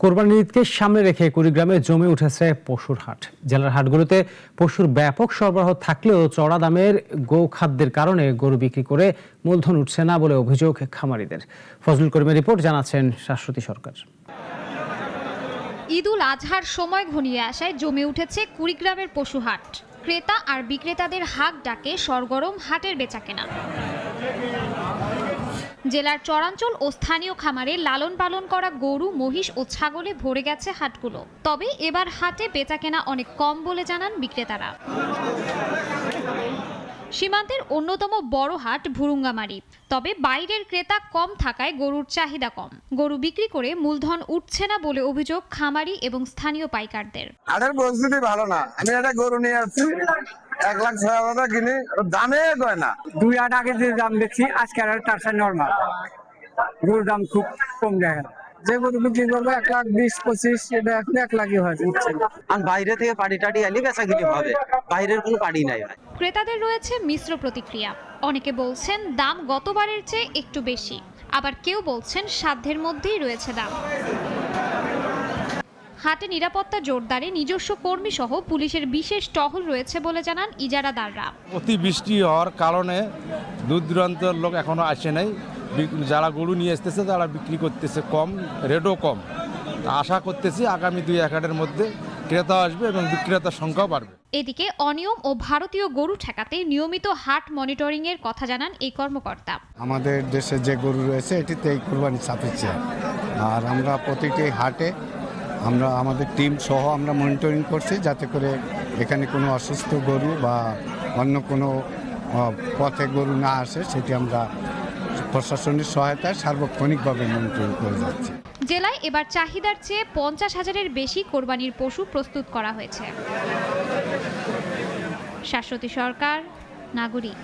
কোরবানির ঈদকে সামনে রেখে কুড়িগ্রামে জমে উঠেছে পশুর হাট। জেলার হাটগুলোতে পশুর ব্যাপক সরবরাহ থাকলেও চড়া দামের গোখাদ্যের কারণে গরু বিক্রি করে মূলধন উঠছে না বলে অভিযোগ খামারিদের। ফজলুল করিমের রিপোর্ট, জানাচ্ছেন শাশ্বতী সরকার। ঈদুল আজহার সময় ঘনিয়ে আসায় জমে উঠেছে কুড়িগ্রামের পশু হাট। ক্রেতা আর বিক্রেতাদের হাক ডাকে সরগরম হাটের বেচাকেনা। জেলার চরাঞ্চল ও স্থানীয় খামারে লালন পালন করা গরু, মহিষ ও ছাগলে ভরে গেছে হাটগুলো। তবে এবার হাটে বেচাকেনা অনেক কম বলে জানান বিক্রেতারা। সীমান্তের অন্যতম বড় হাট ভুরুঙ্গামারি, তবে বাইরের ক্রেতা কম থাকায় গরুর চাহিদা কম। গরু বিক্রি করে মূলধন উঠছে না বলে অভিযোগ খামারি এবং স্থানীয় পাইকারদের। হাটের পরিস্থিতি ভালো না। আমি একটা গরু নিয়ে আসছি 1,06,000 কিনে, দামে কয় না। 2 আগে যে দাম দেখছি আজকে আর তার সাথে নরমাল। গরুর দাম খুব কম দেখা যায়। যে গরু বিক্রি করবো 1,20,25, এটা এখন 1,00,000 হয়েছে। আর বাইরে থেকে পাড়ি টাড়ি আলি বেচা কিনে হবে, বাইরের কোনো পাড়ি নাই। ক্রেতাদের রয়েছে মিশ্র প্রতিক্রিয়া। অনেকে বলছেন দাম গতবারের চেয়ে একটু বেশি, আবার কেউ বলছেন সাধ্যের মধ্যেই রয়েছে দাম। হাটে নিরাপত্তা জোরদারে নিজস্ব কর্মী সহ পুলিশের বিশেষ টহল রয়েছে বলে জানান ইজারাদাররা। অতিবৃষ্টি হওয়ার কারণে দূর দূরান্তের লোক এখনো আসে নাই। যারা গরু নিয়ে আসতেছে তারা বিক্রি করতেছে কম, রেটও কম। আশা করতেছি আগামী 2-1 হাটের মধ্যে ক্রেতা আসবে এবং বিক্রেতার সংখ্যাও বাড়বে। এদিকে অনিয়ম ও ভারতীয় গরু ঠেকাতে নিয়মিত হাট মনিটরিং এর কথা জানান এই কর্মকর্তা। আমাদের দেশে যে গরু রয়েছে এটিতে এই কুরবানি চাপিয়েছে, আর আমরা প্রতিটি হাটে আমরা আমাদের টিম সহ আমরা মনিটরিং করছি, যাতে করে এখানে কোনো অসুস্থ গরু বা অন্য কোনো পথে গরু না আসে, সেটি আমরা প্রশাসনের সহায়তায় সার্বক্ষণিকভাবে মনিটরিং করে যাচ্ছি। জেলায় এবার চাহিদার চেয়ে 50,000-এর বেশি কোরবানির পশু প্রস্তুত করা হয়েছে। শাশ্বতী সরকার, নাগরিক।